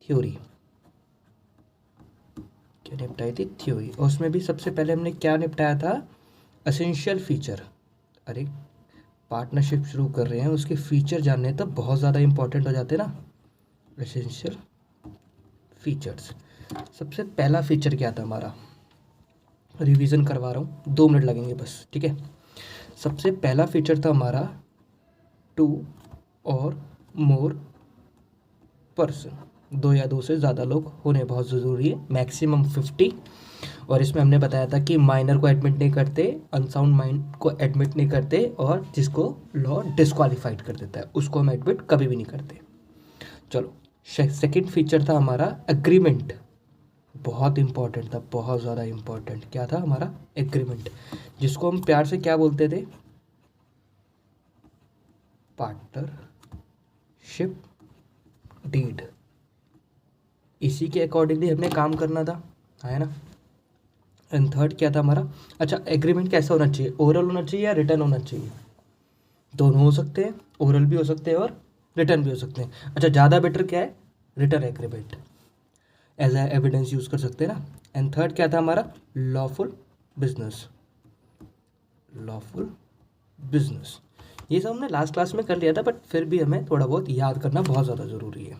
Theory, क्या निपटाई थी? Theory. और उसमें भी सबसे पहले हमने क्या निपटाया था? Essential feature. अरे पार्टनरशिप शुरू कर रहे हैं, उसके फीचर जानने तो बहुत ज़्यादा इंपॉर्टेंट हो जाते हैं ना। Essential features. सबसे पहला फीचर क्या था हमारा? रिवीजन करवा रहा हूँ, 2 मिनट लगेंगे बस, ठीक है। सबसे पहला फीचर था हमारा 2 और मोर पर्सन, 2 या 2 से ज़्यादा लोग होने बहुत ज़रूरी है, मैक्सिमम 50। और इसमें हमने बताया था कि माइनर को एडमिट नहीं करते, अनसाउंड माइंड को एडमिट नहीं करते, और जिसको लॉ डिस्क्वालीफाइड कर देता है उसको हम एडमिट कभी भी नहीं करते। चलो, सेकंड फीचर था हमारा एग्रीमेंट। बहुत इंपॉर्टेंट था, बहुत ज़्यादा इंपॉर्टेंट। क्या था हमारा? एग्रीमेंट, जिसको हम प्यार से क्या बोलते थे? Partnership deed. इसी के अकॉर्डिंगली हमने काम करना था, है ना। एंड थर्ड क्या था हमारा? अच्छा, एग्रीमेंट कैसा होना चाहिए? ओरल होना चाहिए या रिटर्न होना चाहिए? दोनों हो सकते हैं, ओरल भी हो सकते हैं और रिटर्न भी हो सकते हैं। अच्छा, ज़्यादा बेटर क्या है? Return agreement as a evidence use कर सकते हैं ना। एंड थर्ड क्या था हमारा? Lawful business. लॉफुल बिजनेस, ये सब हमने लास्ट क्लास में कर लिया था, बट फिर भी हमें थोड़ा बहुत याद करना बहुत ज़्यादा ज़रूरी है।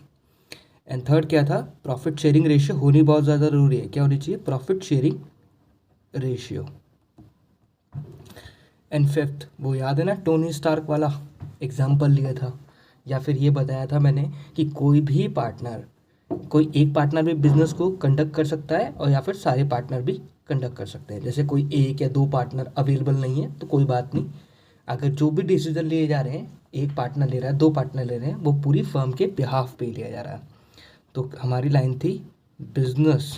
एंड थर्ड क्या था? प्रॉफिट शेयरिंग रेशियो होनी बहुत ज़्यादा ज़रूरी है। क्या होनी चाहिए? Profit sharing ratio. And fifth, वो याद है ना, टोनी स्टार्क वाला एग्जाम्पल लिया था, या फिर ये बताया था मैंने कि कोई भी पार्टनर, कोई एक पार्टनर भी बिजनेस को कंडक्ट कर सकता है, और या फिर सारे पार्टनर भी कंडक्ट कर सकते हैं। जैसे कोई 1 या 2 पार्टनर अवेलेबल नहीं है तो कोई बात नहीं, अगर जो भी डिसीजन लिए जा रहे हैं, एक पार्टनर ले रहा है, 2 पार्टनर ले रहे हैं, वो पूरी फर्म के बिहाफ पे लिया जा रहा है। तो हमारी लाइन थी, business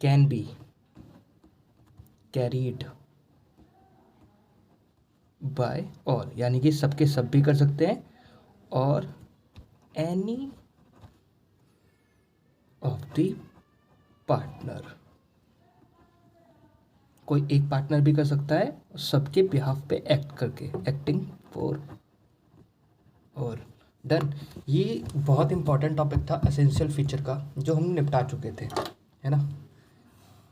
can be carried bye all, यानी कि सबके सब भी कर सकते हैं, और एनी ऑफ द पार्टनर, कोई एक पार्टनर भी कर सकता है सबके बिहाफ पे एक्ट करके, एक्टिंग फॉर और डन। ये बहुत इंपॉर्टेंट टॉपिक था एसेंशियल फीचर का, जो हम निपटा चुके थे, है ना।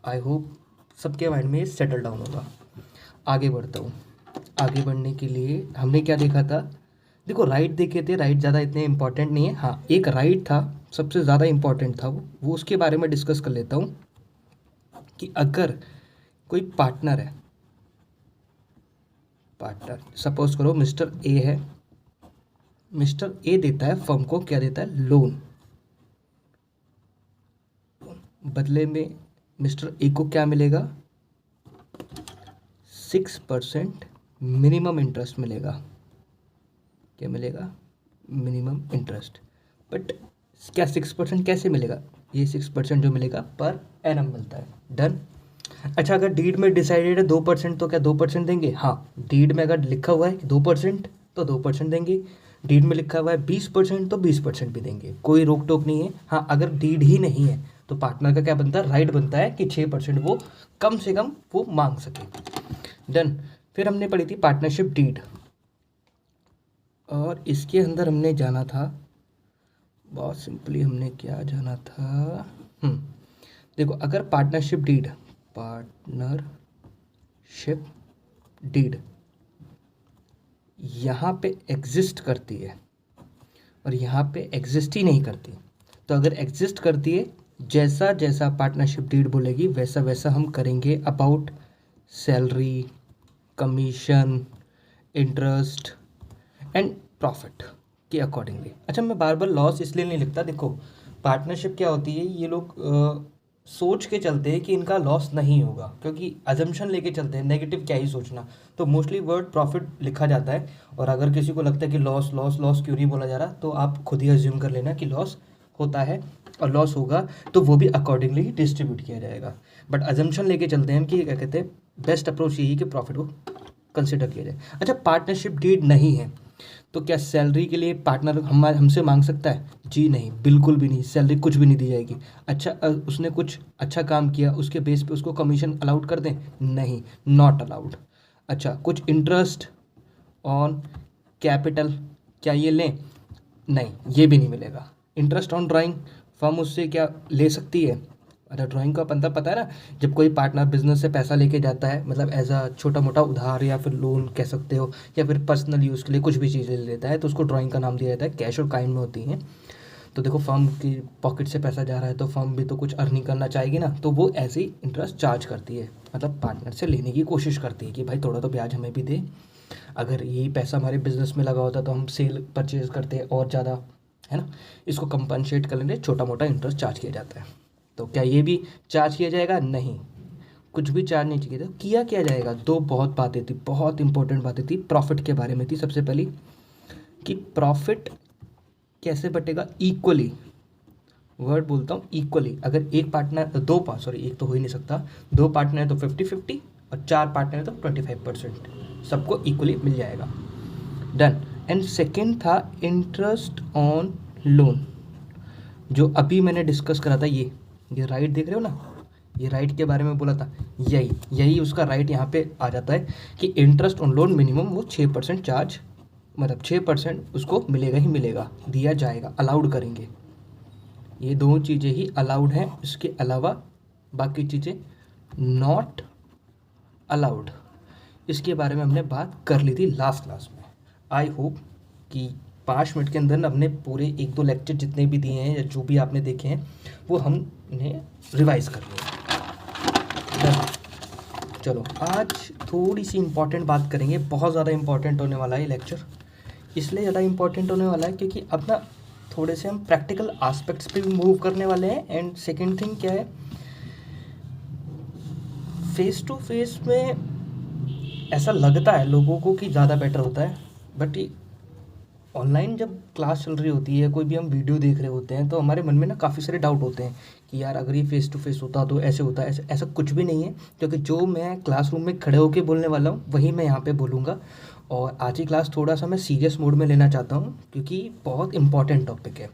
आई होप सबके माइंड में सेटल डाउन होगा। आगे बढ़ता हूँ। आगे बढ़ने के लिए हमने क्या देखा था? देखो, राइट देखे थे, राइट ज़्यादा इतने इंपॉर्टेंट नहीं है। हाँ, एक राइट था सबसे ज़्यादा इंपॉर्टेंट था, वो उसके बारे में डिस्कस कर लेता हूँ कि अगर कोई पार्टनर है, पार्टनर सपोज करो मिस्टर ए है, मिस्टर ए देता है फर्म को, क्या देता है? लोन। बदले में मिस्टर ए को क्या मिलेगा? 6% मिनिमम इंटरेस्ट मिलेगा। क्या मिलेगा? Minimum interest. बट क्या 6% कैसे मिलेगा? ये 6% जो मिलेगा पर एनम मिलता है। डन। अच्छा, अगर डीड में डिसाइडेड है 2%, तो क्या 2% देंगे? हाँ, डीड में अगर लिखा हुआ है 2% तो 2% देंगे। डीड में लिखा हुआ है 20% तो 20% भी देंगे, कोई रोक टोक नहीं है। हाँ, अगर डीड ही नहीं है तो पार्टनर का क्या बनता है? राइट बनता है कि 6% वो कम से कम वो मांग सके। डन। फिर हमने पढ़ी थी पार्टनरशिप डीड, और इसके अंदर हमने जाना था, बहुत सिंपली हमने क्या जाना था? देखो, अगर पार्टनरशिप डीड, पार्टनरशिप डीड यहाँ पे एग्जिस्ट करती है और यहाँ पे एग्जिस्ट ही नहीं करती, तो अगर एग्जिस्ट करती है, जैसा जैसा पार्टनरशिप डीड बोलेगी वैसा वैसा हम करेंगे about salary, commission, interest and profit के अकॉर्डिंगली। अच्छा, मैं बार बार लॉस इसलिए नहीं लिखता। देखो, पार्टनरशिप क्या होती है, ये लोग सोच के चलते हैं कि इनका लॉस नहीं होगा, क्योंकि अजम्पशन लेके चलते हैं, नेगेटिव क्या ही सोचना, तो मोस्टली वर्ड प्रॉफिट लिखा जाता है। और अगर किसी को लगता है कि लॉस लॉस लॉस क्यों नहीं बोला जा रहा, तो आप खुद ही अज्यूम कर लेना कि लॉस होता है, और लॉस होगा तो वो भी अकॉर्डिंगली डिस्ट्रीब्यूट किया जाएगा। बट अजम्पशन लेके चलते हैं कि क्या कहते हैं, बेस्ट अप्रोच यही कि प्रॉफिट को कंसिडर किया जाए। अच्छा, पार्टनरशिप डीड नहीं है तो क्या सैलरी के लिए पार्टनर हमसे मांग सकता है? जी नहीं, बिल्कुल भी नहीं, सैलरी कुछ भी नहीं दी जाएगी। अच्छा, उसने कुछ अच्छा काम किया उसके बेस पे उसको कमीशन अलाउड कर दें? नहीं, नॉट अलाउड। अच्छा, कुछ इंटरेस्ट ऑन कैपिटल क्या ये लें? नहीं, ये भी नहीं मिलेगा। इंटरेस्ट ऑन ड्राइंग फर्म उससे क्या ले सकती है? अरे ड्राइंग का बंदा पता है ना, जब कोई पार्टनर बिजनेस से पैसा लेके जाता है, मतलब एज अ छोटा मोटा उधार या फिर लोन कह सकते हो, या फिर पर्सनल यूज़ के लिए कुछ भी चीज़ें ले लेता है, तो उसको ड्राइंग का नाम दिया जाता है। कैश और काइंड में होती हैं। तो देखो फर्म की पॉकेट से पैसा जा रहा है तो फर्म भी तो कुछ अर्निंग करना चाहेगी ना, तो वो ऐसे ही इंटरेस्ट चार्ज करती है, मतलब पार्टनर से लेने की कोशिश करती है कि भाई थोड़ा तो ब्याज हमें भी दे। अगर यही पैसा हमारे बिजनेस में लगा होता तो हम सेल परचेज करते और ज़्यादा, है ना। इसको कंपनसेट करने के लिए छोटा मोटा इंटरेस्ट चार्ज किया जाता है। तो क्या ये भी चार्ज किया जाएगा? नहीं, कुछ भी चार्ज नहीं किया था। किया क्या जाएगा? दो बहुत बातें थी, बहुत इंपॉर्टेंट बातें थी प्रॉफिट के बारे में थी। सबसे पहली कि प्रॉफिट कैसे बटेगा? इक्वली, वर्ड बोलता हूँ इक्वली। अगर एक पार्टनर दो पार्ट सॉरी एक तो हो ही नहीं सकता, दो पार्टनर है तो 50-50, और चार पार्टनर है तो 25%, सबको इक्वली मिल जाएगा। डन। एंड सेकेंड था इंटरेस्ट ऑन लोन, जो अभी मैंने डिस्कस करा था। ये राइट देख रहे हो ना, ये राइट के बारे में बोला था। यही उसका राइट यहाँ पे आ जाता है कि इंटरेस्ट ऑन लोन मिनिमम वो 6% चार्ज, मतलब 6% उसको मिलेगा ही मिलेगा, दिया जाएगा, अलाउड करेंगे। ये दो चीज़ें ही अलाउड हैं, इसके अलावा बाकी चीज़ें नॉट अलाउड। इसके बारे में हमने बात कर ली थी लास्ट क्लास में। आई होप कि 5 मिनट के अंदर हमने पूरे 1-2 लेक्चर जितने भी दिए हैं या जो भी आपने देखे हैं वो हम इन्हें रिवाइज कर लें। चलो आज थोड़ी सी इम्पॉर्टेंट बात करेंगे, बहुत ज़्यादा इम्पॉर्टेंट होने वाला है लेक्चर। इसलिए ज़्यादा इम्पॉर्टेंट होने वाला है क्योंकि अब ना थोड़े से हम प्रैक्टिकल एस्पेक्ट्स पे भी मूव करने वाले हैं। एंड सेकेंड थिंग क्या है, फेस टू फेस में ऐसा लगता है लोगों को कि ज़्यादा बेटर होता है, बट ऑनलाइन जब क्लास चल रही होती है, कोई भी हम वीडियो देख रहे होते हैं, तो हमारे मन में ना काफ़ी सारे डाउट होते हैं कि यार अगर ये फेस टू फेस होता तो ऐसे होता, ऐसे ऐसा कुछ भी नहीं है। क्योंकि जो मैं क्लासरूम में खड़े होकर बोलने वाला हूँ वही मैं यहाँ पे बोलूँगा। और आज की क्लास थोड़ा सा मैं सीरियस मोड में लेना चाहता हूँ क्योंकि बहुत इंपॉर्टेंट टॉपिक है।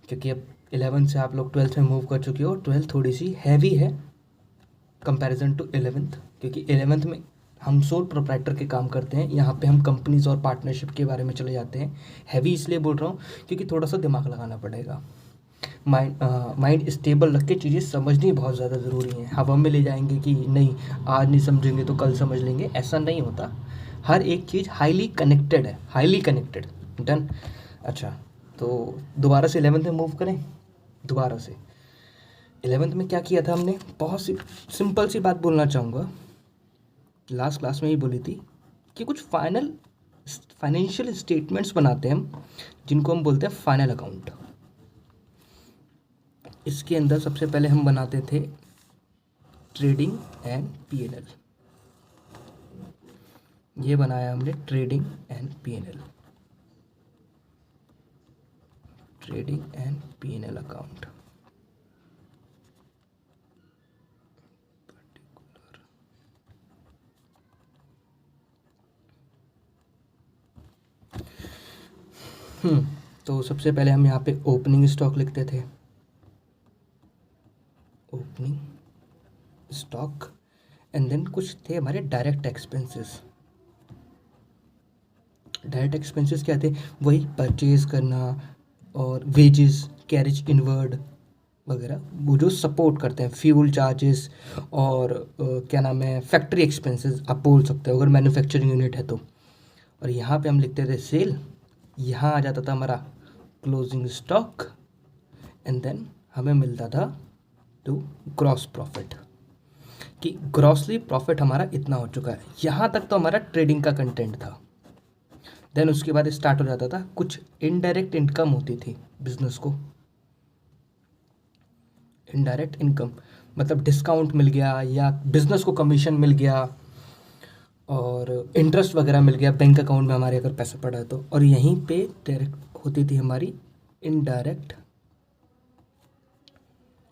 क्योंकि अब 11th से आप लोग 12th में मूव कर चुके हो, 12th थोड़ी सी हैवी है कंपैरिजन टू 11th, क्योंकि 11th में हम सोल प्रोप्राइटर के काम करते हैं, यहाँ पे हम कंपनीज और पार्टनरशिप के बारे में चले जाते हैं। हैवी इसलिए बोल रहा हूँ क्योंकि थोड़ा सा दिमाग लगाना पड़ेगा, माइंड स्टेबल रख के चीज़ें समझनी बहुत ज़्यादा ज़रूरी है। हवा में ले जाएंगे कि नहीं आज नहीं समझेंगे तो कल समझ लेंगे, ऐसा नहीं होता। हर एक चीज़ हाईली कनेक्टेड है, हाईली कनेक्टेड। डन। अच्छा, तो दोबारा से 11th में मूव करें। दोबारा से 11th में क्या किया था हमने? बहुत सी सिंपल सी बात बोलना चाहूँगा, लास्ट क्लास में ही बोली थी कि कुछ फाइनेंशियल स्टेटमेंट्स बनाते हैं हम, जिनको हम बोलते हैं फाइनल अकाउंट। इसके अंदर सबसे पहले हम बनाते थे ट्रेडिंग एंड P&L। ये बनाया हमने trading and P&L, trading and P&L account. तो सबसे पहले हम यहाँ पे ओपनिंग स्टॉक लिखते थे, ओपनिंग स्टॉक। एंड देन कुछ थे हमारे डायरेक्ट एक्सपेंसेस। डायरेक्ट एक्सपेंसेस क्या थे? वही परचेज करना और वेजेस, कैरेज इनवर्ड वगैरह, वो जो सपोर्ट करते हैं, फ्यूल चार्जेस और क्या नाम है, फैक्ट्री एक्सपेंसेस आप बोल सकते हो अगर मैन्युफैक्चरिंग यूनिट है तो। और यहाँ पे हम लिखते थे सेल, यहाँ आ जाता था हमारा क्लोजिंग स्टॉक, एंड देन हमें मिलता था टू ग्रॉस प्रॉफिट, कि ग्रॉसली प्रॉफिट हमारा इतना हो चुका है। यहाँ तक तो हमारा ट्रेडिंग का कंटेंट था। देन उसके बाद स्टार्ट हो जाता था कुछ इनडायरेक्ट इनकम होती थी बिजनेस को। इनडायरेक्ट इनकम मतलब डिस्काउंट मिल गया या बिजनेस को कमीशन मिल गया और इंटरेस्ट वगैरह मिल गया बैंक अकाउंट में हमारे अगर पैसा पड़ा है तो। और यहीं पे डायरेक्ट होती थी हमारी इनडायरेक्ट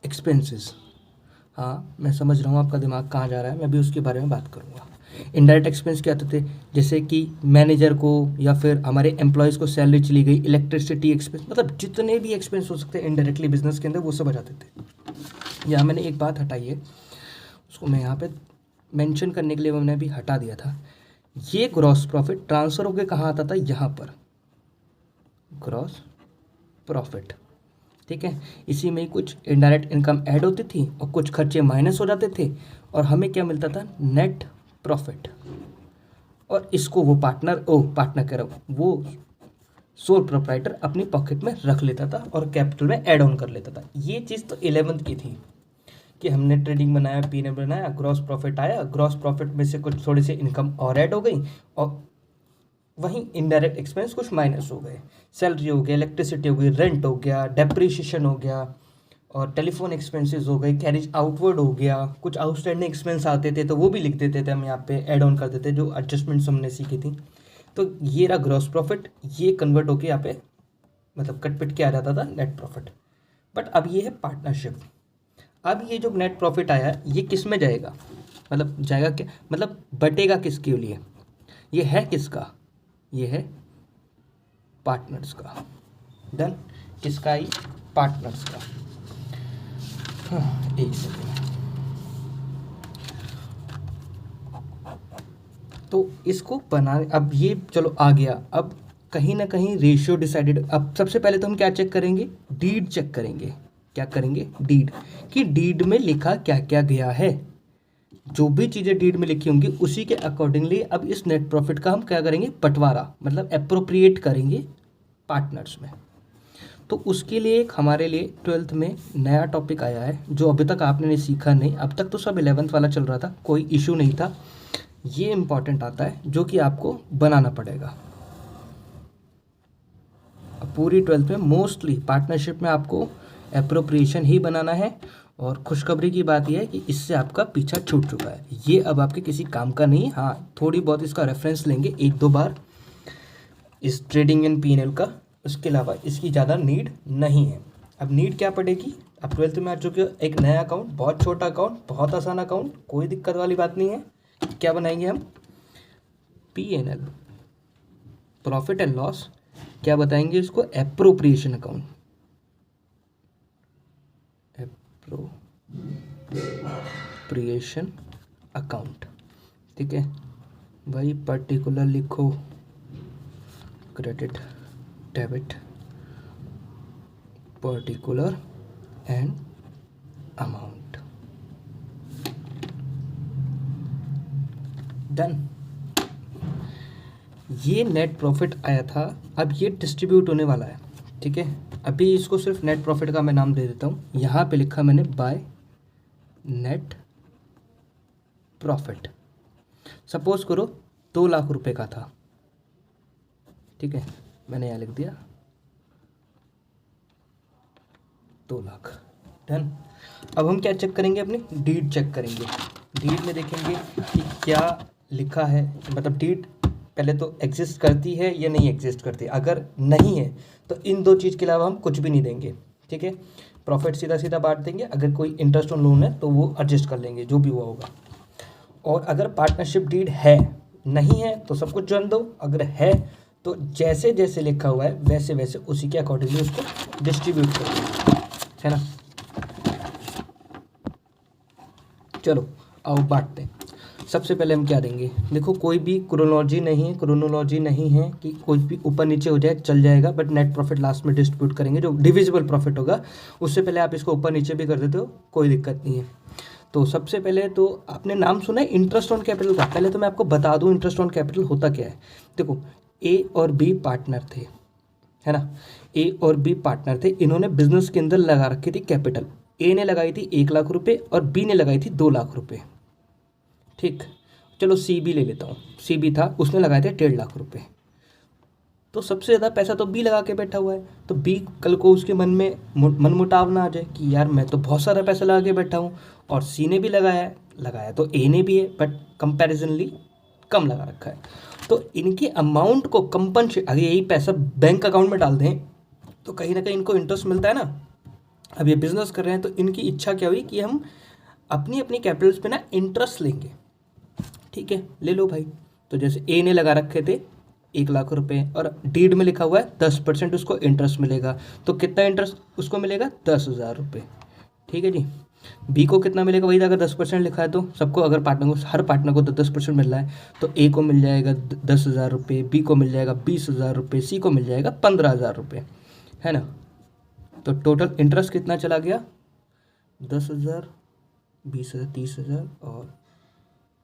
एक्सपेंसेस। हाँ मैं समझ रहा हूँ आपका दिमाग कहाँ जा रहा है, मैं भी उसके बारे में बात करूँगा। इनडायरेक्ट एक्सपेंस क्या होते थे? जैसे कि मैनेजर को या फिर हमारे एम्प्लॉयज़ को सैलरी चली गई, इलेक्ट्रिसिटी एक्सपेंस, मतलब जितने भी एक्सपेंस हो सकते हैं इनडायरेक्टली बिजनेस के अंदर, वो सब आ जाते थे। यहाँ मैंने एक बात हटाई है, उसको मैं यहाँ पे मेंशन करने के लिए मैंने अभी हटा दिया था। ये ग्रॉस प्रॉफिट ट्रांसफ़र होकर कहाँ आता था? यहाँ पर ग्रॉस प्रॉफिट। ठीक है, इसी में ही कुछ इनडायरेक्ट इनकम ऐड होती थी और कुछ खर्चे माइनस हो जाते थे और हमें क्या मिलता था, नेट प्रॉफिट। और इसको वो पार्टनर कह रहा हूँ, वो सोल प्रोप्राइटर अपनी पॉकेट में रख लेता था और कैपिटल में ऐड ऑन कर लेता था। ये चीज़ तो 11th की थी कि हमने ट्रेडिंग बनाया, पीने बनाया, ग्रॉस प्रॉफिट आया, ग्रॉस प्रॉफिट में से कुछ थोड़ी सी इनकम और ऐड हो गई और वहीं इनडायरेक्ट एक्सपेंस कुछ माइनस हो गए, सैलरी हो गया, इलेक्ट्रिसिटी हो गई, रेंट हो गया, डेप्रीशिएशन हो गया और टेलीफोन एक्सपेंसेस हो गए, कैरेज आउटवर्ड हो गया, कुछ आउटस्टैंडिंग एक्सपेंस आते थे तो वो भी लिख देते थे हम यहाँ पे, ऐड ऑन कर देते, जो एडजस्टमेंट्स हमने सीखी थी। तो ये रहा ग्रॉस प्रॉफिट, ये कन्वर्ट होके यहाँ पे मतलब कट पिट के आ जाता था नेट प्रॉफिट। बट अब ये है पार्टनरशिप। अब ये जो नेट प्रॉफिट आया ये किस में जाएगा, मतलब जाएगा क्या, मतलब बटेगा किसके लिए, ये है किसका, ये है पार्टनर्स का। डन, किसका, ही पार्टनर्स का। हाँ, एक सेकेंड। तो इसको बना, अब ये चलो आ गया, अब कहीं ना कहीं रेशियो डिसाइडेड। अब सबसे पहले तो हम क्या चेक करेंगे, डीड चेक करेंगे। क्या करेंगे, डीड, कि डीड में लिखा क्या क्या गया है। जो भी चीज़ें डीड में लिखी होंगी उसी के अकॉर्डिंगली अब इस नेट प्रॉफिट का हम क्या करेंगे, बंटवारा, मतलब अप्रोप्रिएट करेंगे पार्टनर्स में। तो उसके लिए एक हमारे लिए 12th में नया टॉपिक आया है जो अभी तक आपने सीखा नहीं, अब तक तो सब 11th वाला चल रहा था, कोई इशू नहीं था। ये इम्पॉर्टेंट आता है जो कि आपको बनाना पड़ेगा। अब पूरी 12th में मोस्टली पार्टनरशिप में आपको एप्रोप्रिएशन ही बनाना है। और खुशखबरी की बात यह है कि इससे आपका पीछा छूट चुका है, ये अब आपके किसी काम का नहीं। हाँ, थोड़ी बहुत इसका रेफरेंस लेंगे एक दो बार इस ट्रेडिंग इन P&L का, उसके अलावा इसकी ज़्यादा नीड नहीं है। अब नीड क्या पड़ेगी, अब 12th में आ चुके हो, एक नया अकाउंट, बहुत छोटा अकाउंट, बहुत आसान अकाउंट, कोई दिक्कत वाली बात नहीं है। क्या बनाएंगे हम, P&L, प्रॉफिट एंड लॉस। क्या बताएंगे इसको, एप्रोप्रिएशन अकाउंट, एप्रोप्रिएशन अकाउंट। ठीक है भाई, पर्टिकुलर लिखो, credit debit, particular and amount. Done, ये नेट प्रॉफिट आया था, अब ये डिस्ट्रीब्यूट होने वाला है। ठीक है, अभी इसको सिर्फ नेट प्रॉफिट का मैं नाम दे देता हूँ। यहाँ पे लिखा मैंने बाय नेट प्रॉफिट। सपोज करो 2 लाख रुपए का था, ठीक है, मैंने यहाँ लिख दिया 2 लाख। डन, अब हम क्या चेक करेंगे, अपनी डीड चेक करेंगे। डीड में देखेंगे कि क्या लिखा है, मतलब डीड पहले तो एग्जिस्ट करती है या नहीं एग्जिस्ट करती। अगर नहीं है तो इन दो चीज़ के अलावा हम कुछ भी नहीं देंगे। ठीक है, प्रॉफिट सीधा सीधा बांट देंगे, अगर कोई इंटरेस्ट ऑन लोन है तो वो एडजस्ट कर लेंगे, जो भी हुआ होगा। और अगर पार्टनरशिप डीड है, नहीं है तो सब कुछ जान दो, अगर है तो जैसे जैसे लिखा हुआ है वैसे वैसे उसी के अकॉर्डिंगली उसको डिस्ट्रीब्यूट कर दो, है ना। चलो आओ बांटते हैं। सबसे पहले हम क्या देंगे, देखो कोई भी क्रोनोलॉजी नहीं है कि कोई भी ऊपर नीचे हो जाए चल जाएगा, बट नेट प्रॉफिट लास्ट में डिस्ट्रीब्यूट करेंगे। जो डिविजिबल प्रॉफिट होगा उससे पहले आप इसको ऊपर नीचे भी कर देते हो, कोई दिक्कत नहीं है। तो सबसे पहले तो आपने नाम सुना है इंटरेस्ट ऑन कैपिटल का, पहले तो मैं आपको बता दूं इंटरेस्ट ऑन कैपिटल होता क्या है। देखो ए और बी पार्टनर थे, है ना, ए और बी पार्टनर थे, इन्होंने बिजनेस के अंदर लगा रखी थी कैपिटल। ए ने लगाई थी 1 लाख रुपए और बी ने लगाई थी 2 लाख रुपए। ठीक, चलो सी बी ले लेता हूँ, सी बी था, उसने लगाए थे 1.5 लाख रुपए। तो सबसे ज़्यादा पैसा तो बी लगा के बैठा हुआ है, तो बी कल को उसके मन में मनमुटाव ना आ जाए कि यार मैं तो बहुत सारा पैसा लगा के बैठा हूँ और सी ने भी लगाया तो ए ने भी है, बट कंपैरिजनली कम लगा रखा है। तो इनके अमाउंट को कंपनसेट, अगर यही पैसा बैंक अकाउंट में डाल दें तो कहीं ना कहीं इनको इंटरेस्ट मिलता है ना। अब ये बिजनेस कर रहे हैं तो इनकी इच्छा क्या हुई कि हम अपनी अपनी कैपिटल्स पे ना इंटरेस्ट लेंगे। ठीक है, ले लो भाई। तो जैसे ए ने लगा रखे थे 1 लाख रुपए और डीड में लिखा हुआ है 10% उसको इंटरेस्ट मिलेगा, तो कितना इंटरेस्ट उसको मिलेगा, 10,000 रुपये। ठीक है जी। बी को कितना मिलेगा, वही अगर 10% लिखा है तो सबको, अगर हर पार्टनर को 10% मिल रहा है तो ए को मिल जाएगा 10,000 रुपये, बी को मिल जाएगा 20,000 रुपये, सी को मिल जाएगा 15,000 रुपये, है ना। तो टोटल इंटरेस्ट कितना चला गया, 10,000, 20,000, 30,000 और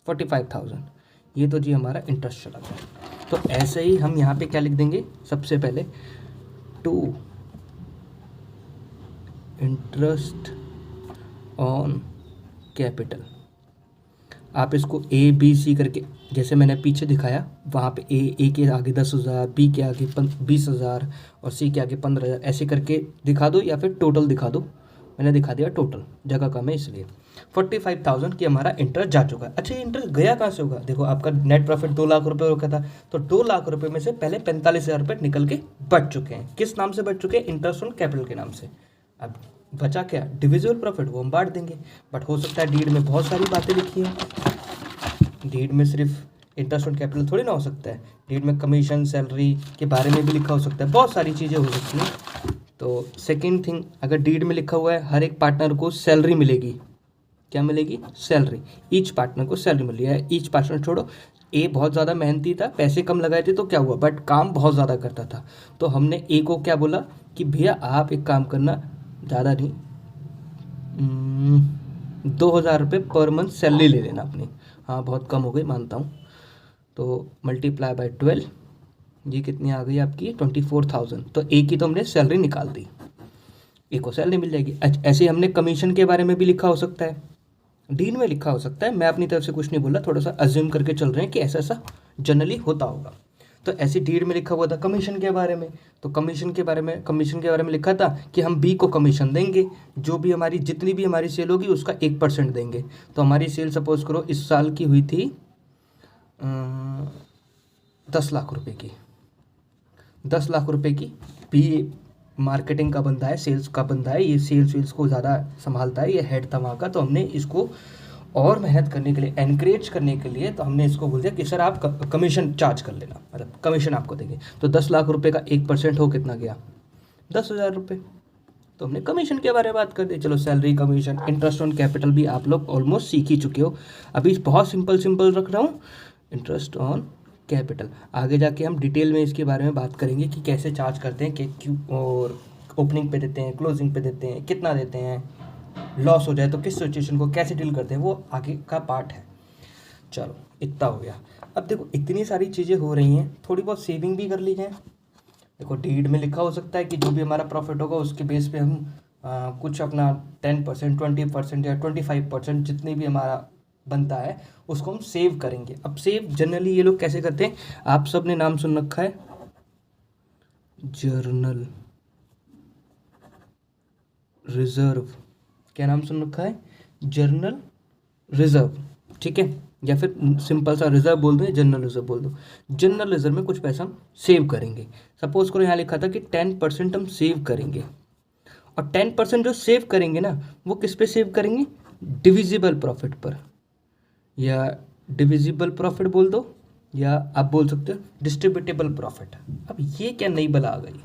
45,000। ये तो जी हमारा इंटरेस्ट चला गया। तो ऐसे ही हम यहाँ पे क्या लिख देंगे, सबसे पहले टू इंटरेस्ट ऑन कैपिटल। आप इसको ए बी सी करके, जैसे मैंने पीछे दिखाया वहाँ पे ए के आगे 10,000, बी के आगे 20,000 और सी के आगे 15,000 ऐसे करके दिखा दो, या फिर टोटल दिखा दो। मैंने दिखा दिया टोटल, जगह कम है इसलिए। 45,000 की हमारा इंटरेस्ट जा चुका है। अच्छा, ये इंटरेस्ट गया कहाँ से होगा, देखो आपका नेट प्रॉफिट 2 लाख रुपये रखा था, तो 2 लाख रुपये में से पहले 45,000 रुपये निकल के बच चुके हैं। किस नाम से बच चुके हैं, इंटरेस्ट ऑन कैपिटल के नाम से। अब बचा क्या, डिविजिबल प्रॉफिट, वो हम बांट देंगे। बट हो सकता है डीड में बहुत सारी बातें लिखी हैं, डीड में सिर्फ इंटरेस्ट ऑन कैपिटल थोड़ी ना हो सकता है, डीड में कमीशन सैलरी के बारे में भी लिखा हो सकता है, बहुत सारी चीज़ें हो सकती हैं। तो सेकेंड थिंग, अगर डीड में लिखा हुआ है हर एक पार्टनर को सैलरी मिलेगी, क्या मिलेगी, सैलरी, ईच पार्टनर को सैलरी मिली है। ईच पार्टनर छोड़ो, ए बहुत ज़्यादा मेहनती था, पैसे कम लगाए थे तो क्या हुआ, बट काम बहुत ज़्यादा करता था, तो हमने ए को क्या बोला कि भैया आप एक काम करना, ज़्यादा नहीं, 2,000 रुपये पर मंथ सैलरी ले लेना अपनी। हाँ बहुत कम हो गई मानता हूँ, तो मल्टीप्लाई बाय 12, ये कितनी आ गई आपकी 24,000। तो ए की तो हमने सैलरी निकाल दी, ए को सैलरी मिल जाएगी। ऐसे ही हमने कमीशन के बारे में भी लिखा हो सकता है, डीड में लिखा हो सकता है, मैं अपनी तरफ से कुछ नहीं बोला, थोड़ा सा अज्यूम करके चल रहे हैं कि ऐसा ऐसा जनरली होता होगा। तो ऐसी डीड में लिखा हुआ था कमीशन के बारे में, तो कमीशन के बारे में लिखा था कि हम बी को कमीशन देंगे, जो भी हमारी जितनी भी हमारी सेल होगी उसका 1% देंगे। तो हमारी सेल सपोज करो इस साल की हुई थी 10 लाख रुपए की, 10 लाख रुपए की। बी मार्केटिंग का बंदा है, सेल्स का बंदा है, ये सेल्स को ज़्यादा संभालता है, ये हेड था वहाँ का। तो हमने इसको और मेहनत करने के लिए, एनकरेज करने के लिए, तो हमने इसको बोल दिया कि सर आप कमीशन चार्ज कर लेना, मतलब कमीशन आपको देंगे। तो 10 लाख रुपए का 1% हो कितना गया, 10,000 रुपये। तो हमने कमीशन के बारे में बात कर दी। चलो salary, commission, interest on capital भी आप लोग ऑलमोस्ट सीख ही चुके हो। अभी बहुत सिंपल रख रहा हूँ, इंटरेस्ट ऑन कैपिटल। आगे जाके हम डिटेल में इसके बारे में बात करेंगे कि कैसे चार्ज करते हैं, कि क्यों, और ओपनिंग पे देते हैं, क्लोजिंग पे देते हैं, कितना देते हैं, लॉस हो जाए तो किस सिचुएशन को कैसे डील करते हैं, वो आगे का पार्ट है। चलो इतना हो गया। अब देखो इतनी सारी चीज़ें हो रही हैं, थोड़ी बहुत सेविंग भी कर ली जाए। देखो डीड में लिखा हो सकता है कि जो भी हमारा प्रॉफिट होगा उसके बेस पे हम कुछ अपना 10%, 20% या 25% जितनी भी हमारा बनता है उसको हम सेव करेंगे। अब सेव जनरली ये लोग कैसे करते हैं, आप सब ने नाम सुन रखा है जर्नल रिजर्व, क्या नाम सुन रखा है, जर्नल रिजर्व, ठीक है, या फिर सिंपल सा रिजर्व बोल दो, जनरल रिजर्व बोल दो। जनरल रिजर्व में कुछ पैसा हम सेव करेंगे। सपोज करो यहाँ लिखा था कि 10% हम सेव करेंगे, और 10% जो सेव करेंगे ना वो किस पे सेव करेंगे, डिविजिबल प्रॉफिट पर, या डिविजिबल प्रॉफिट बोल दो, या आप बोल सकते हो डिस्ट्रीब्यूटेबल प्रॉफिट। अब ये क्या नई बला आ गई,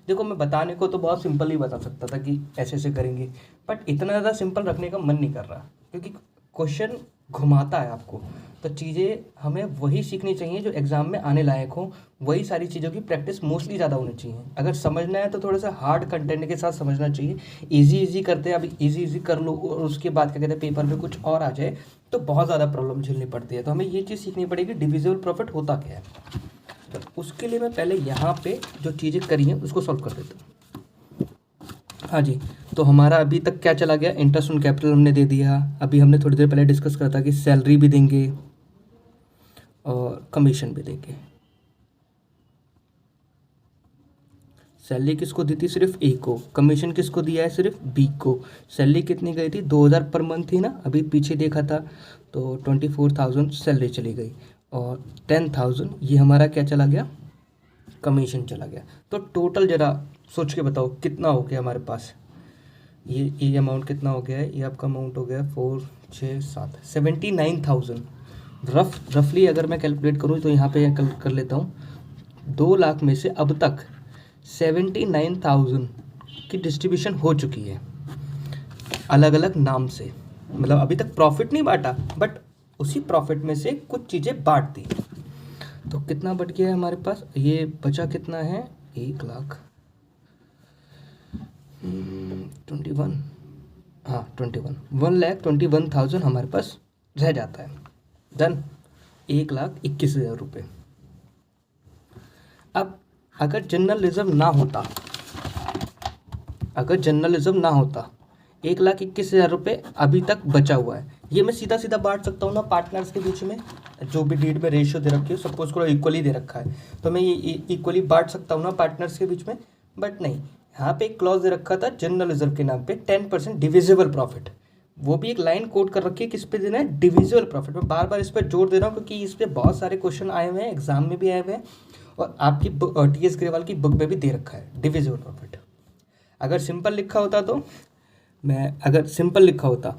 देखो मैं बताने को तो बहुत सिंपल ही बता सकता था कि ऐसे ऐसे करेंगे, बट इतना ज़्यादा सिंपल रखने का मन नहीं कर रहा, क्योंकि क्वेश्चन घुमाता है आपको। तो चीज़ें हमें वही सीखनी चाहिए जो एग्ज़ाम में आने लायक हो, वही सारी चीज़ों की प्रैक्टिस मोस्टली ज़्यादा होनी चाहिए। अगर समझना है तो थोड़ा सा हार्ड कंटेंट के साथ समझना चाहिए। इजी करते हैं, अभी इजी कर लो और उसके बाद क्या कहते हैं पेपर में कुछ और आ जाए तो बहुत ज़्यादा प्रॉब्लम झेलनी पड़ती है। तो हमें ये चीज़ सीखनी पड़ेगी डिविजिबल प्रॉफिट होता क्या है। तो उसके लिए मैं पहले यहाँ पे जो चीज़ें करी हैं उसको सॉल्व कर देता हूँ। हाँ जी, तो हमारा अभी तक क्या चला गया, इंटरेस्ट ऑन कैपिटल हमने दे दिया। अभी हमने थोड़ी देर पहले डिस्कस करा था कि सैलरी भी देंगे और कमीशन भी देंगे। सैलरी किसको दी थी, सिर्फ ए को। कमीशन किसको दिया है, सिर्फ बी को। सैलरी कितनी गई थी, 2,000 पर मंथ थी ना, अभी पीछे देखा था, तो 24,000 सैलरी चली गई, और 10,000 ये हमारा क्या चला गया, कमीशन चला गया। तो टोटल जरा सोच के बताओ कितना हो गया हमारे पास, ये अमाउंट कितना हो गया है, ये आपका अमाउंट हो गया 4, 6, 7, 79,000। रफली अगर मैं कैलकुलेट करूँ तो यहाँ पे कर लेता हूँ, 2 लाख में से अब तक 79,000 की डिस्ट्रीब्यूशन हो चुकी है अलग अलग नाम से। मतलब अभी तक प्रॉफिट नहीं बांटा, बट उसी प्रॉफिट में से कुछ चीज़ें बांट दी। तो कितना बच गया है हमारे पास, ये बचा कितना है, 1 लाख, 21, हाँ 21, 1,21,000 हमारे पास रह जाता है। डन, 1,21,000 रुपये। अब अगर जनरल रिजर्व ना होता, अगर जनरल रिजर्व ना होता, 1,21,000 रुपये अभी तक बचा हुआ है। ये मैं सीधा सीधा बांट सकता हूँ ना पार्टनर्स के बीच में, जो भी डीड में रेशियो दे रखी है, सपोज करो इक्वली दे रखा है, तो मैं ये इक्वली बांट सकता हूँ ना पार्टनर्स के बीच में। बट नहीं, यहाँ पे एक क्लॉज दे रखा था जनरल रिजर्व के नाम पे 10% डिविजिबल प्रॉफिट। वो भी एक लाइन कोट कर रखी है, किस पे देना है, डिविजिबल प्रॉफिट। मैं बार बार इस पर जोर दे रहा हूँ क्योंकि इस पर बहुत सारे क्वेश्चन आए हुए हैं, एग्जाम में भी आए हुए हैं, और आपकी TS ग्रेवाल की बुक में भी दे रखा है डिविजिबल प्रॉफिट। अगर सिंपल लिखा होता तो अगर सिंपल लिखा होता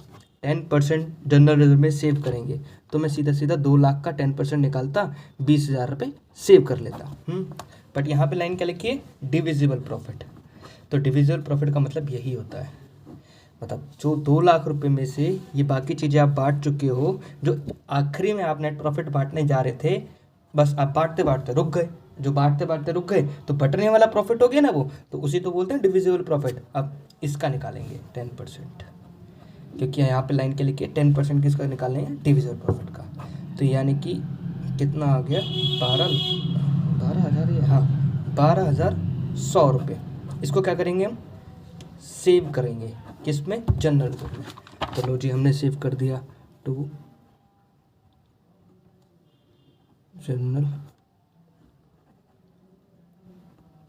10% जनरल रिजर्व में सेव करेंगे, तो मैं सीधा सीधा 2 लाख का 10% निकालता, 20,000 रुपये सेव कर लेता। बट यहाँ पे लाइन क्या लिखी है, डिविजिबल प्रॉफिट। तो डिविजिबल प्रॉफिट का मतलब यही होता है, मतलब जो 2 लाख रुपए में से ये बाकी चीज़ें आप बांट चुके हो, जो आखिरी में आप नेट प्रॉफिट बांटने जा रहे थे, बस आप बांटते बांटते रुक गए, जो बांटते बांटते रुक गए तो बटने वाला प्रॉफिट हो गया ना वो, तो उसी तो बोलते हैं डिविजिबल प्रॉफिट। अब इसका निकालेंगे 10%, क्योंकि यहाँ पे लाइन के लिखी है 10% किसका निकालेंगे, डिविजिबल प्रॉफिट का। तो यानी कि कितना आ गया, 12,000, हाँ 12,100 रुपये। इसको क्या करेंगे हम, सेव करेंगे, किस में, जनरल रिजर्व में। चलो जी, हमने सेव कर दिया to general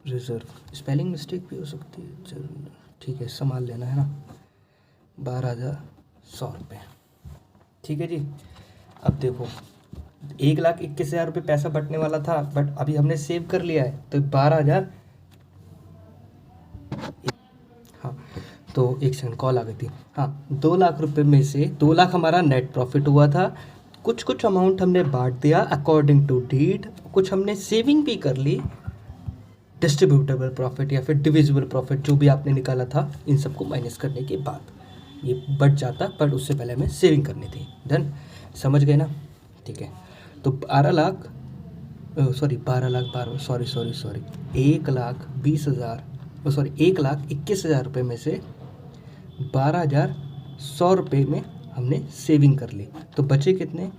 reserve. Spelling mistake भी हो सकती है, जनरल, ठीक है, संभाल लेना है ना। 12,100 रुपये, ठीक है जी। अब देखो 1,21,000 रुपये पैसा बटने वाला था, बट अभी हमने सेव कर लिया है, तो 12,000, हाँ तो एक सेकंड, कॉल आ गई थी। हाँ, 2 लाख रुपए में से 2 लाख हमारा नेट प्रॉफिट हुआ था, कुछ अमाउंट हमने बांट दिया अकॉर्डिंग टू डीड, कुछ हमने सेविंग भी कर ली, डिस्ट्रीब्यूटेबल प्रॉफिट या फिर डिविजिबल प्रॉफिट जो भी आपने निकाला था, इन सबको माइनस करने के बाद ये बच जाता, पर उससे पहले हमें सेविंग करनी थी। डन, समझ गए ना, ठीक है। तो 1,20,000 1,21,000 रुपये में से 12,100 रुपये में हमने सेविंग कर ली, तो बचे कितने,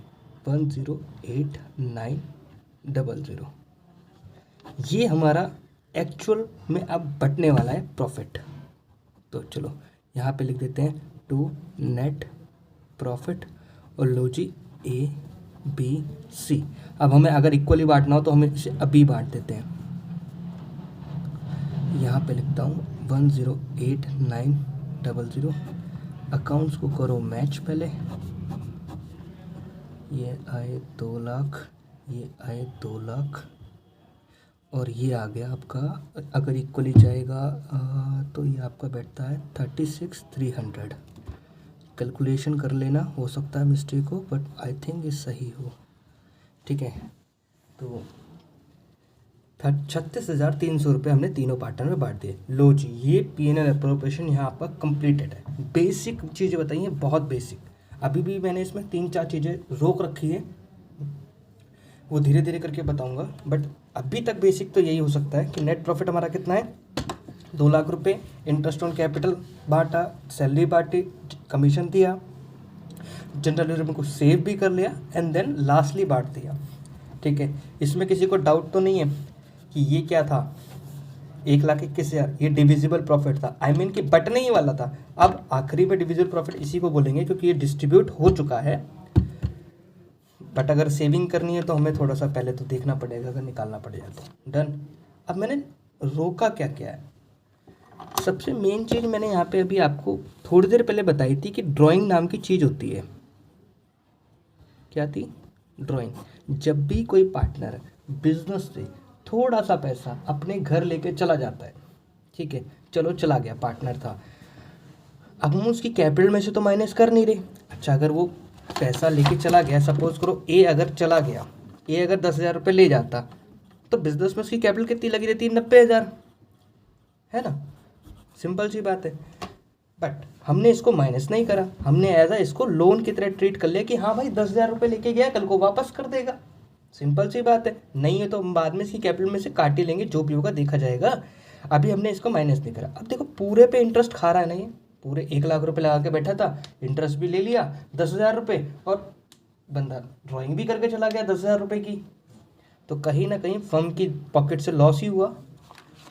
108,900। ये हमारा एक्चुअल में अब बटने वाला है प्रॉफिट। तो चलो यहाँ पे लिख देते हैं टू नेट प्रॉफिट, और लो जी ABC। अब हमें अगर इक्वली बांटना हो तो हमें इसे अभी बांट देते हैं। यहाँ पे लिखता हूँ 108,900। अकाउंट्स को करो मैच, पहले ये आए 2 लाख, ये आए 2 लाख, और ये आ गया आपका, अगर इक्वली जाएगा तो ये आपका बैठता है 36,300। कैलकुलेशन कर लेना, हो सकता है मिस्टेक हो, बट आई थिंक ये सही हो, ठीक है। तो 36,300 रुपये हमने तीनों पार्टनर में बांट दिए। लो जी, ये P&L अप्रोप्रिएशन यहाँ आपका कंप्लीटेड है। बेसिक चीज़ें बताइए, बहुत बेसिक। अभी भी मैंने इसमें 3-4 चीज़ें रोक रखी है, वो धीरे धीरे करके बताऊंगा, बट अभी तक बेसिक तो यही हो सकता है कि नेट प्रॉफिट हमारा कितना है, 2 लाख रुपये, इंटरेस्ट ऑन कैपिटल बांटा, सैलरी बांटी, कमीशन दिया, जनरल रिजर्व को सेव भी कर लिया, एंड देन लास्टली बांट दिया, ठीक है। इसमें किसी को डाउट तो नहीं है कि ये क्या था, 1,21,000 ये डिविजिबल प्रॉफिट था, आई मीन कि बटने ही वाला था। अब आखिरी में डिविजिबल प्रॉफिट इसी को बोलेंगे क्योंकि ये डिस्ट्रीब्यूट हो चुका है, बट अगर सेविंग करनी है तो हमें थोड़ा सा पहले तो देखना पड़ेगा, अगर निकालना पड़ेगा तो। डन। अब मैंने रोका क्या क्या है, सबसे मेन चीज़ मैंने यहाँ पे अभी आपको थोड़ी देर पहले बताई थी कि ड्राइंग नाम की चीज़ होती है। क्या थी, ड्राइंग। जब भी कोई पार्टनर बिजनेस से थोड़ा सा पैसा अपने घर लेके चला जाता है, ठीक है, चलो चला गया, पार्टनर था, अब हम उसकी कैपिटल में से तो माइनस कर नहीं रहे। अच्छा, अगर वो पैसा लेके चला गया, सपोज करो ए अगर चला गया, ए अगर 10,000 रुपये ले जाता, तो बिजनेस में उसकी कैपिटल कितनी लगी रहती है, 90,000, है ना, सिंपल सी बात है। बट हमने इसको माइनस नहीं करा, हमने एज इसको लोन की तरह ट्रीट कर लिया कि हाँ भाई 10,000 रुपये लेके गया, कल को वापस कर देगा, सिंपल सी बात है। नहीं है तो हम बाद में इसकी कैपिटल में से काट ही लेंगे, जो भी होगा देखा जाएगा। अभी हमने इसको माइनस नहीं करा। अब देखो पूरे पे इंटरेस्ट खा रहा है ना, ये पूरे 1 लाख रुपए लगा के बैठा था, इंटरेस्ट भी ले लिया 10,000 रुपये, और बंदा ड्राइंग भी करके चला गया 10,000 रुपये की। तो कहीं ना कहीं फर्म की पॉकेट से लॉस ही हुआ।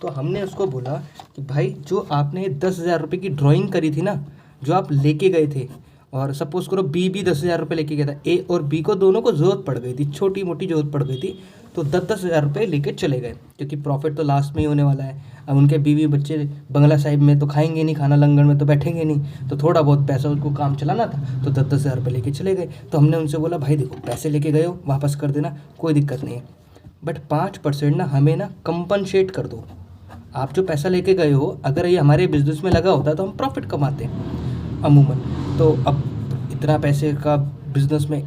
तो हमने उसको बोला कि भाई जो आपने 10,000 रुपये की ड्राइंग करी थी ना, जो आप लेके गए थे, और सपोज करो बी भी 10,000 रुपये लेके गया था, ए और बी को दोनों को ज़रूरत पड़ गई थी, छोटी मोटी ज़रूरत पड़ गई थी, तो 10,000 रुपये लेके चले गए, क्योंकि प्रॉफिट तो लास्ट में ही होने वाला है। अब उनके बीवी बच्चे बंगला साहिब में तो खाएंगे नहीं खाना, लंगर में तो बैठेंगे नहीं, तो थोड़ा बहुत पैसा उनको काम चलाना था, तो 10,000 रुपये लेके चले गए। तो हमने उनसे बोला भाई देखो पैसे लेके गए हो, वापस कर देना, कोई दिक्कत नहीं है, बट 5% ना हमें ना कंपनसेट कर दो। आप जो पैसा लेके गए हो, अगर ये हमारे बिजनेस में लगा होता तो हम प्रॉफिट कमाते अमूमन। तो अब इतना पैसे का बिजनेस में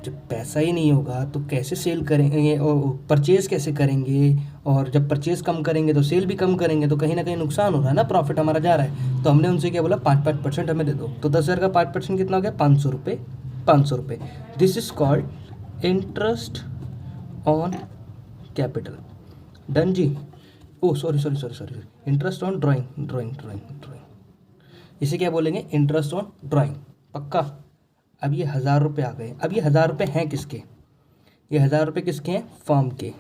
जब पैसा ही नहीं होगा तो कैसे सेल करेंगे और परचेज़ कैसे करेंगे, और जब परचेज़ कम करेंगे तो सेल भी कम करेंगे, तो कहीं ना कहीं नुकसान हो रहा है ना, प्रॉफिट हमारा जा रहा है। तो हमने उनसे क्या बोला 5% हमें दे दो। तो 10,000 का 5% कितना हो गया, 500 रुपये। 500 रुपये, this is called interest on capital. Done जी। Oh sorry, interest on drawing. इसे क्या बोलेंगे, इंटरेस्ट ऑन ड्राइंग, पक्का। अब ये 1,000 रुपये आ गए। अब ये 1,000 रुपये हैं किसके, ये 1,000 रुपये किसके हैं, फर्म के,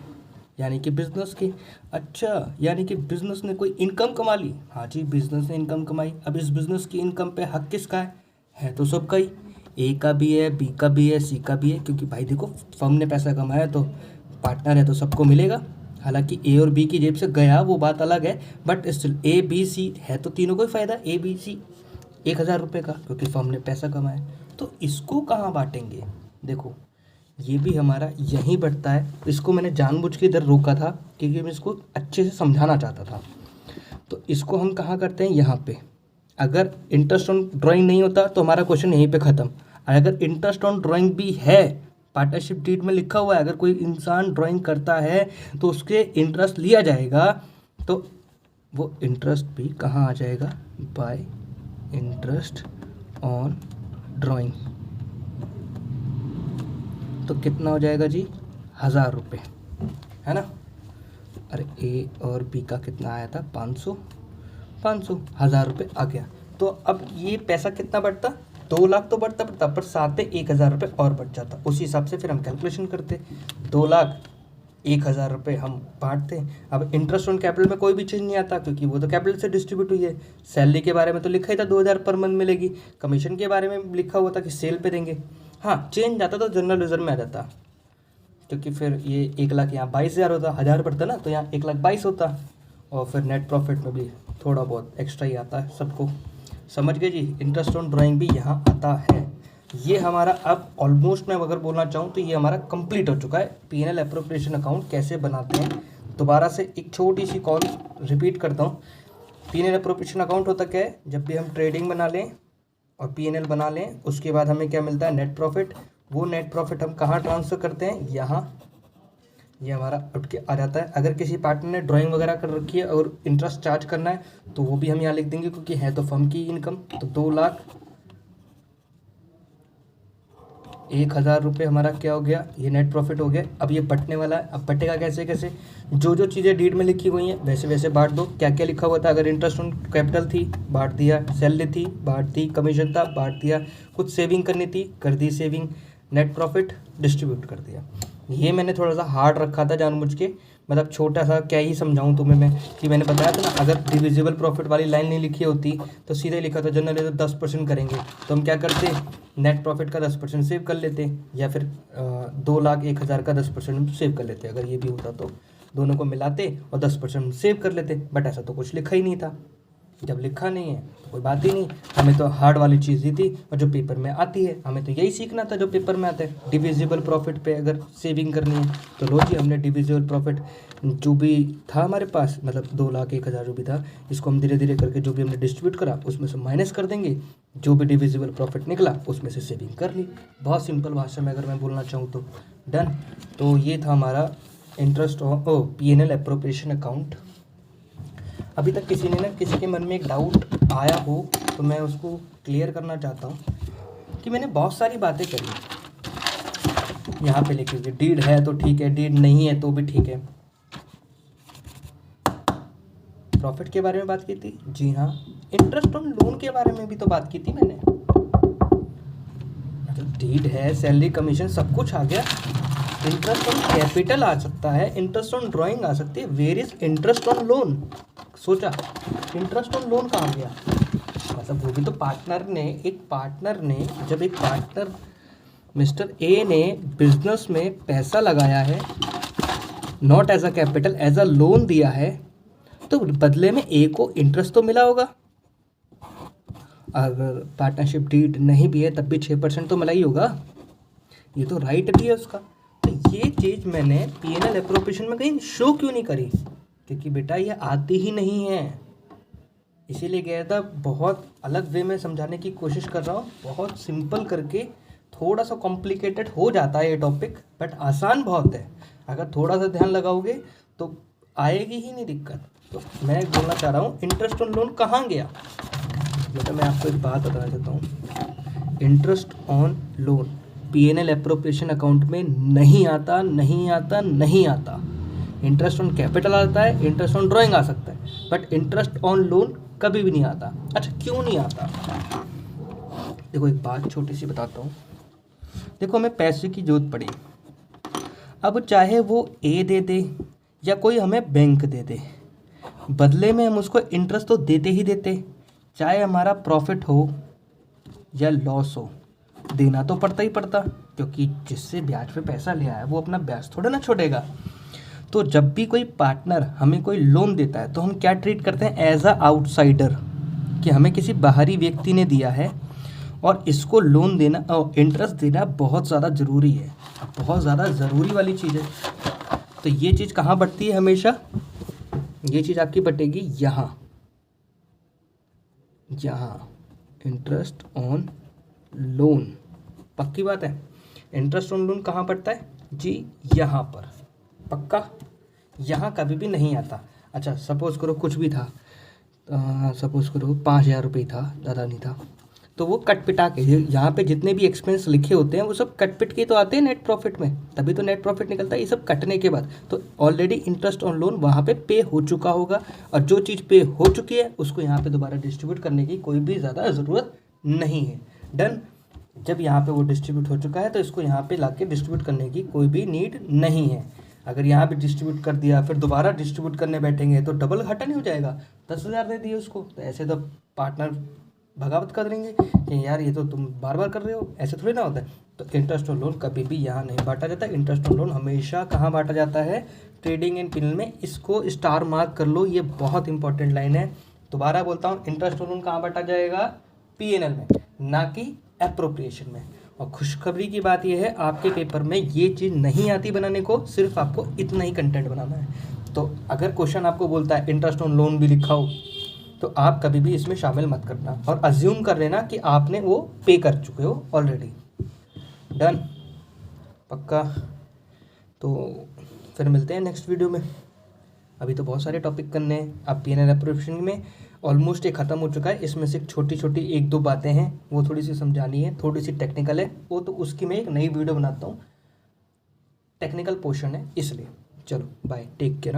यानी कि बिजनेस के। अच्छा, यानी कि बिजनेस ने कोई इनकम कमा ली। हाँ जी, बिजनेस ने इनकम कमाई। अब इस बिजनेस की इनकम पे हक किसका है तो सबका ही, ए का भी है, बी का भी है, सी का भी है, क्योंकि भाई देखो फर्म ने पैसा कमाया तो पार्टनर है तो सबको मिलेगा। हालांकि ए और बी की जेब से गया वो बात अलग है, but still A B C है तो तीनों को ही फ़ायदा, ए बी सी। 1,000 रुपये का, क्योंकि फर्म ने पैसा कमाया। तो इसको कहाँ बांटेंगे, देखो ये भी हमारा यहीं बढ़ता है। इसको मैंने जानबूझ के इधर रोका था क्योंकि मैं इसको अच्छे से समझाना चाहता था। तो इसको हम कहाँ करते हैं, यहाँ पे। अगर इंटरेस्ट ऑन ड्राइंग नहीं होता तो हमारा क्वेश्चन यहीं पे ख़त्म। अगर इंटरेस्ट ऑन ड्राइंग भी है, पार्टनरशिप डीड में लिखा हुआ है, अगर कोई इंसान ड्राइंग करता है तो उसके इंटरेस्ट लिया जाएगा, तो वो इंटरेस्ट भी कहाँ आ जाएगा, बाय इंटरेस्ट ऑन ड्राइंग। तो कितना हो जाएगा जी, 1,000 रुपये, है ना। अरे ए और बी का कितना आया था, 500, 1,000 रुपये आ गया। तो अब ये पैसा कितना बढ़ता, 2 लाख तो बढ़ता, पर साथ में 1,000 रुपये और बढ़ जाता। उसी हिसाब से फिर हम कैलकुलेशन करते, 2 लाख 1,000 रुपये हम बांटते। अब इंटरेस्ट ऑन कैपिटल में कोई भी चीज़ नहीं आता, क्योंकि वो तो कैपिटल से डिस्ट्रीब्यूट हुई है। सैलरी के बारे में तो लिखा ही था 2,000 पर मंथ मिलेगी। कमीशन के बारे में लिखा हुआ था कि सेल पे देंगे। हाँ, चेंज जाता तो जनरल रिजर्व में आ जाता, क्योंकि फिर ये 1 लाख यहाँ 22,000 होता, 1,000 बढ़ता ना, तो यहाँ 1,22,000 होता, और फिर नेट प्रॉफिट में भी थोड़ा बहुत एक्स्ट्रा ही आता है सबको। समझ गए जी, इंटरेस्ट ऑन ड्राइंग भी यहाँ आता है। ये हमारा अब ऑलमोस्ट, मैं अगर बोलना चाहूँ तो ये हमारा कंप्लीट हो चुका है। P&L एप्रोप्रिएशन अकाउंट कैसे बनाते हैं, दोबारा से एक छोटी सी कॉल रिपीट करता हूँ। P&L एप्रोप्रिएशन अकाउंट होता क्या है, जब भी हम ट्रेडिंग बना लें और P&L बना लें, उसके बाद हमें क्या मिलता है, नेट प्रॉफिट। वो नेट प्रॉफिट हम कहाँ ट्रांसफ़र करते हैं, यहाँ, ये हमारा उठ के आ जाता है। अगर किसी पार्टनर ने ड्राइंग वगैरह कर रखी है और इंटरेस्ट चार्ज करना है तो वो भी हम यहाँ लिख देंगे, क्योंकि है तो फर्म की इनकम। तो 2,01,000 रुपये हमारा क्या हो गया, ये नेट प्रॉफिट हो गया। अब ये बटने वाला है। अब बटेगा कैसे कैसे, जो जो चीज़ें डीड में लिखी हुई हैं वैसे वैसे बांट दो। क्या क्या लिखा हुआ था, अगर इंटरेस्ट ऑन कैपिटल थी बांट दिया, सैलरी थी बांट दी, कमीशन था बांट दिया, कुछ सेविंग करनी थी कर दी सेविंग, नेट प्रॉफिट डिस्ट्रीब्यूट कर दिया। ये मैंने थोड़ा सा हार्ड रखा था जानबूझ के, मतलब छोटा सा, क्या ही समझाऊं तुम्हें मैं, कि मैंने बताया था ना, अगर डिविजिबल प्रॉफिट वाली लाइन नहीं लिखी होती तो सीधे लिखा था जनरल रिजर्व 10% करेंगे, तो हम क्या करते, नेट प्रॉफिट का 10% सेव कर लेते, या फिर 2,01,000 का 10% सेव कर लेते। अगर ये भी होता तो दोनों को मिलाते और 10% सेव कर लेते, बट ऐसा तो कुछ लिखा ही नहीं था। जब लिखा नहीं है तो कोई बात ही नहीं, हमें तो हार्ड वाली चीज़ दी थी और जो पेपर में आती है, हमें तो यही सीखना था जो पेपर में आता है। डिविजिबल प्रॉफिट पे अगर सेविंग करनी है तो लो जी, हमने डिविजिबल प्रॉफिट जो भी था हमारे पास, मतलब 2,01,000 जो भी था, इसको हम धीरे धीरे करके जो भी हमने डिस्ट्रीब्यूट करा उसमें से माइनस कर देंगे, जो भी डिविजिबल प्रॉफिट निकला उसमें से सेविंग कर ली। बहुत सिंपल भाषा में अगर मैं बोलना चाहूँ तो। डन। तो ये था हमारा इंटरेस्ट P&L एप्रोप्रिएशन अकाउंट। अभी तक किसी ने ना, किसी के मन में एक डाउट आया हो तो मैं उसको क्लियर करना चाहता हूँ कि मैंने बहुत सारी बातें करी यहाँ पे लिखी हुई, डीड है तो ठीक है, डीड नहीं है तो भी ठीक है। प्रॉफिट के बारे में बात की थी? जी हाँ। इंटरेस्ट ऑन लोन के बारे में भी तो बात की थी मैंने। मतलब डीड है, सैलरी, कमीशन, सब कुछ आ गया। इंटरेस्ट ऑन कैपिटल आ सकता है, इंटरेस्ट ऑन ड्राइंग आ सकती है। Where is interest on loan? सोचा, इंटरेस्ट ऑन लोन कहाँ गया? मतलब वो भी तो पार्टनर ने जब एक पार्टनर मिस्टर ए ने बिजनेस में पैसा लगाया है, not as a capital, as a loan दिया है, तो बदले में ए को इंटरेस्ट तो मिला होगा। अगर पार्टनरशिप डीड नहीं भी है तब भी 6% तो मिला ही होगा। ये तो राइट भी है उसका। तो ये चीज़ मैंने P&L एप्रोप्रिएशन में कहीं शो क्यों नहीं करी? क्योंकि बेटा ये आती ही नहीं है, इसीलिए गया था। बहुत अलग वे में समझाने की कोशिश कर रहा हूँ, बहुत सिंपल करके। थोड़ा सा कॉम्प्लिकेटेड हो जाता है ये टॉपिक, बट आसान बहुत है। अगर थोड़ा सा ध्यान लगाओगे तो आएगी ही नहीं दिक्कत। तो मैं बोलना चाह रहा हूँ, इंटरेस्ट ऑन लोन कहाँ गया? बेटा मैं आपको एक बात बताना चाहता हूँ, interest on loan P&L appropriation account में नहीं आता, नहीं आता, नहीं आता। इंटरेस्ट ऑन कैपिटल आता है, इंटरेस्ट ऑन ड्राइंग आ सकता है, बट इंटरेस्ट ऑन लोन कभी भी नहीं आता। अच्छा क्यों नहीं आता? देखो एक बात छोटी सी बताता हूँ। देखो हमें पैसे की जरूरत पड़ी, अब चाहे वो ए दे दे या कोई हमें बैंक दे दे, बदले में हम उसको इंटरेस्ट तो देते ही देते। चाहे हमारा प्रॉफिट हो या लॉस हो, देना तो पड़ता ही पड़ता, क्योंकि जिससे ब्याज पे पैसा लिया है वो अपना ब्याज थोड़ा ना छोड़ेगा। तो जब भी कोई पार्टनर हमें कोई लोन देता है तो हम क्या ट्रीट करते हैं? एज अ आउटसाइडर, कि हमें किसी बाहरी व्यक्ति ने दिया है और इसको लोन देना और इंटरेस्ट देना बहुत ज़्यादा ज़रूरी है, बहुत ज़्यादा ज़रूरी वाली चीज़ है। तो ये चीज़ कहाँ बटती है हमेशा? ये चीज़ आपकी बटेगी यहाँ, इंटरेस्ट ऑन लोन। पक्की बात है, इंटरेस्ट ऑन लोन कहाँ पड़ता है जी? यहाँ पर। पक्का? यहाँ कभी भी नहीं आता। अच्छा सपोज़ करो कुछ भी था, सपोज़ करो 5,000 रुपये था, ज़्यादा नहीं था, तो वो कट पिटा के यहाँ पे जितने भी एक्सपेंस लिखे होते हैं वो सब कट पिट के तो आते हैं नेट प्रॉफिट में, तभी तो नेट प्रॉफिट निकलता है। ये सब कटने के बाद तो ऑलरेडी इंटरेस्ट ऑन लोन वहाँ पे पे हो चुका होगा, और जो चीज़ पे हो चुकी है उसको यहाँ पे दोबारा डिस्ट्रीब्यूट करने की कोई भी ज़्यादा ज़रूरत नहीं है। डन। जब यहाँ पे वो डिस्ट्रीब्यूट हो चुका है तो इसको यहाँ पे लाके डिस्ट्रीब्यूट करने की कोई भी नीड नहीं है। अगर यहाँ पे डिस्ट्रीब्यूट कर दिया फिर दोबारा डिस्ट्रीब्यूट करने बैठेंगे तो डबल घाटा नहीं हो जाएगा? 10,000 दे दिए उसको, तो ऐसे तो पार्टनर बगावत कर देंगे कि यार ये तो तुम बार बार कर रहे हो, ऐसे थोड़ी ना होता है। तो इंटरेस्ट ऑन लोन कभी भी यहाँ नहीं बांटा जाता। इंटरेस्ट ऑन लोन हमेशा कहाँ बांटा जाता है? ट्रेडिंग एंड P&L में। इसको स्टार मार्क कर लो, ये बहुत इंपॉर्टेंट लाइन है। दोबारा बोलता हूँ, इंटरेस्ट ऑन लोन कहाँ बांटा जाएगा? P&L में, ना कि एप्रोप्रिएशन में। और खुशखबरी की बात यह है, आपके पेपर में ये चीज़ नहीं आती बनाने को, सिर्फ आपको इतना ही कंटेंट बनाना है। तो अगर क्वेश्चन आपको बोलता है इंटरेस्ट ऑन लोन भी लिखा हो तो आप कभी भी इसमें शामिल मत करना और अज्यूम कर लेना कि आपने वो पे कर चुके हो ऑलरेडी। डन? पक्का? तो फिर मिलते हैं नेक्स्ट वीडियो में। अभी तो बहुत सारे टॉपिक करने हैं। अब P&L एप्रोप्रिएशन में ऑलमोस्ट ये ख़त्म हो चुका है। इसमें से छोटी छोटी 1-2 बातें हैं, वो थोड़ी सी समझानी है, थोड़ी सी टेक्निकल है, वो तो उसकी मैं एक नई वीडियो बनाता हूँ। टेक्निकल पोर्शन है इसलिए। चलो बाय, टेक केयर।